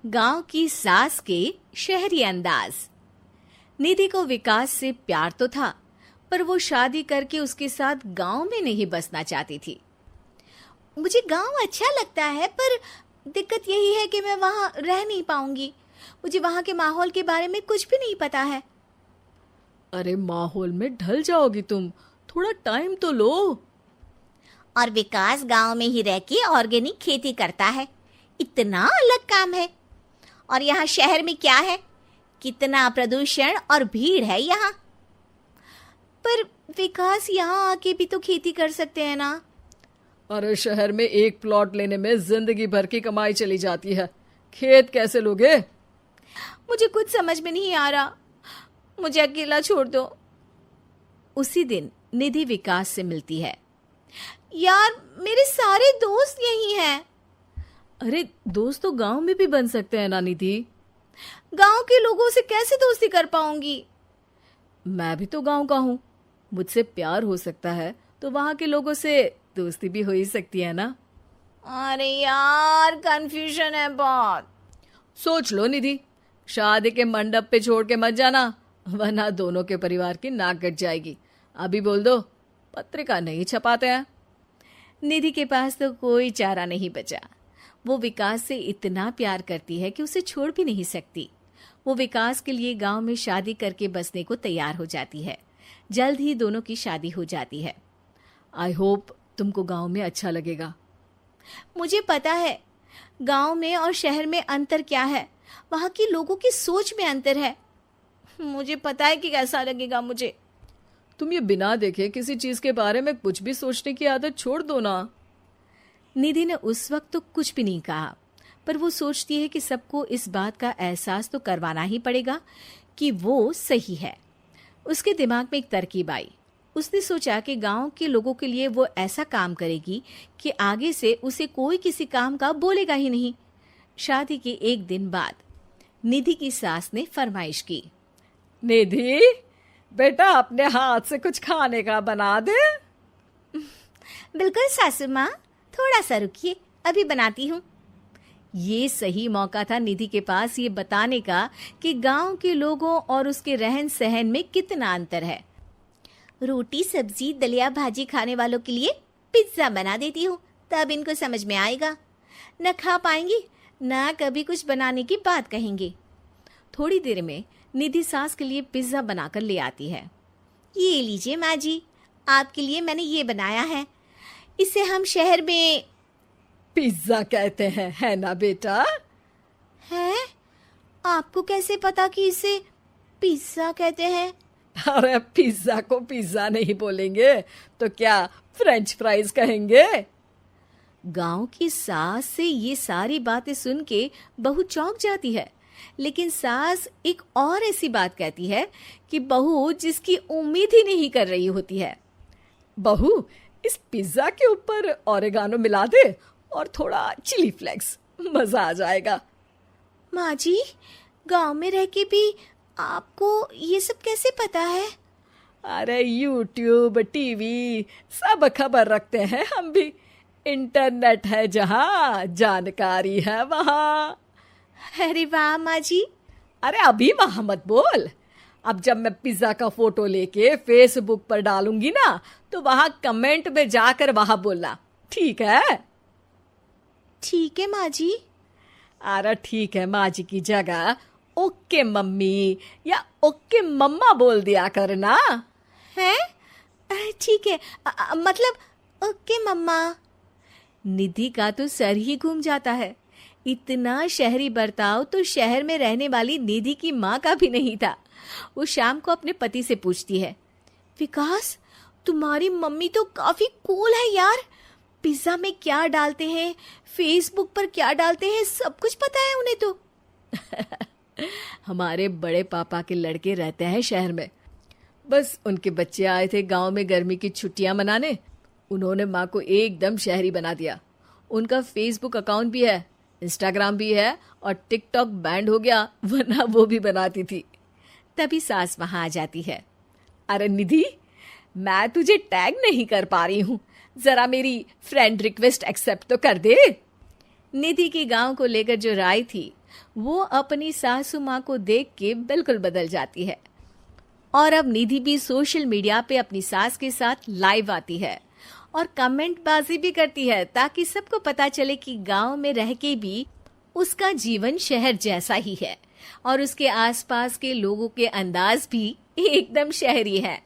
गांव की सास के शहरी अंदाज। निधि को विकास से प्यार तो था, पर वो शादी करके उसके साथ गांव में नहीं बसना चाहती थी। मुझे गांव अच्छा लगता है, पर दिक्कत यही है कि मैं वहां रह नहीं पाऊंगी। मुझे वहां के माहौल के बारे में कुछ भी नहीं पता है। अरे माहौल में ढल जाओगी तुम, थोड़ा टाइम तो लो। और विकास गांव में ही रह के ऑर्गेनिक खेती करता है, इतना अलग काम है। और यहाँ शहर में क्या है, कितना प्रदूषण और भीड़ है यहाँ। पर विकास यहाँ आके भी तो खेती कर सकते हैं ना। अरे शहर में एक प्लॉट लेने में जिंदगी भर की कमाई चली जाती है, खेत कैसे लोगे? मुझे कुछ समझ में नहीं आ रहा, मुझे अकेला छोड़ दो। उसी दिन निधि विकास से मिलती है। यार, मेरे सारे दोस्त यही हैं। अरे दोस्त तो गांव में भी बन सकते हैं ना निधि। गांव के लोगों से कैसे दोस्ती कर पाऊंगी? मैं भी तो गांव का हूँ, मुझसे प्यार हो सकता है तो वहां के लोगों से दोस्ती भी हो ही सकती है ना। अरे यार, कंफ्यूजन है बहुत। सोच लो निधि, शादी के मंडप पे छोड़ के मत जाना, वरना दोनों के परिवार की नाक कट जाएगी। अभी बोल दो, पत्रिका नहीं छपाते हैं। निधि के पास तो कोई चारा नहीं बचा। वो विकास से इतना प्यार करती है कि उसे छोड़ भी नहीं सकती। वो विकास के लिए गांव में शादी करके बसने को तैयार हो जाती है। जल्द ही दोनों की शादी हो जाती है। आई होप तुमको गांव में अच्छा लगेगा। मुझे पता है गांव में और शहर में अंतर क्या है। वहां के लोगों की सोच में अंतर है। मुझे पता है कि कैसा लगेगा मुझे। तुम ये बिना देखे किसी चीज के बारे में कुछ भी सोचने की आदत छोड़ दो ना। निधि ने उस वक्त तो कुछ भी नहीं कहा, पर वो सोचती है कि सबको इस बात का एहसास तो करवाना ही पड़ेगा कि वो सही है। उसके दिमाग में एक तरकीब आई। उसने सोचा कि गांव के लोगों के लिए वो ऐसा काम करेगी कि आगे से उसे कोई किसी काम का बोलेगा ही नहीं। शादी के एक दिन बाद निधि की सास ने फरमाइश की। निधि बेटा, अपने हाथ से कुछ खाने का बना दे। बिल्कुल सासू माँ, थोड़ा सा रुकिए, अभी बनाती हूँ। ये सही मौका था निधि के पास ये बताने का कि गांव के लोगों और उसके रहन सहन में कितना अंतर है। रोटी सब्जी दलिया भाजी खाने वालों के लिए पिज्जा बना देती हूँ, तब इनको समझ में आएगा। न खा पाएंगी, न कभी कुछ बनाने की बात कहेंगे। थोड़ी देर में निधि सास के लिए पिज्जा बनाकर ले आती है। ये लीजिए माँ जी, आपके लिए मैंने ये बनाया है। इसे हम शहर में पिज्जा कहते हैं, है ना बेटा? है? आपको कैसे पता कि इसे पिज्जा कहते हैं? अरे पिज्जा को पिज्जा नहीं बोलेंगे तो क्या फ्रेंच फ्राइज कहेंगे? गांव की सास से ये सारी बातें सुन के बहू चौंक जाती है। लेकिन सास एक और ऐसी बात कहती है कि बहू जिसकी उम्मीद ही नहीं कर रही होती है। बहू, इस पिज्जा के ऊपर ओरेगानो मिला दे और थोड़ा चिली फ्लेक्स, मजा आ जाएगा। माँ जी, गांव में रह के भी आपको ये सब कैसे पता है? अरे यूट्यूब टीवी सब खबर रखते हैं हम भी। इंटरनेट है जहाँ, जानकारी है वहाँ। अरे वाह माँ जी। अरे अभी वहाँ मत बोल, अब जब मैं पिज्जा का फोटो लेके फेसबुक पर डालूंगी ना, तो वहाँ कमेंट में जाकर वहाँ बोलना, ठीक है? ठीक है माँ जी। अरे ठीक है माँ जी की जगह ओके मम्मी या ओके मम्मा बोल दिया करना। है? ठीक है, मतलब ओके मम्मा। निधि का तो सर ही घूम जाता है। इतना शहरी बर्ताव तो शहर में रहने वाली निधि की माँ का भी नहीं था। वो शाम को अपने पति से पूछती है, विकास, तुम्हारी मम्मी तो काफी कूल है यार। पिज्जा में क्या डालते हैं, फेसबुक पर क्या डालते हैं, सब कुछ पता है उन्हें तो। हमारे बड़े पापा के लड़के रहते हैं शहर में, बस उनके बच्चे आए थे गांव में गर्मी की छुट्टियां मनाने। उन्होंने माँ को एकदम शहरी बना दिया। उनका फेसबुक अकाउंट भी है, इंस्टाग्राम भी है और टिकटॉक बैंड हो गया, वरना वो भी बनाती थी। तभी सास वहां आ जाती है। अरे निधि, मैं तुझे टैग नहीं कर पा रही हूँ, जरा मेरी फ्रेंड रिक्वेस्ट एक्सेप्ट तो कर दे। निधि की गांव को लेकर जो राय थी वो अपनी सासू माँ को देख के बिल्कुल बदल जाती है। और अब निधि भी सोशल मीडिया पे अपनी सास के साथ लाइव आती है और कमेंट बाजी भी करती है ताकि सबको पता चले कि गांव में रह के भी उसका जीवन शहर जैसा ही है और उसके आसपास के लोगों के अंदाज भी एकदम शहरी है।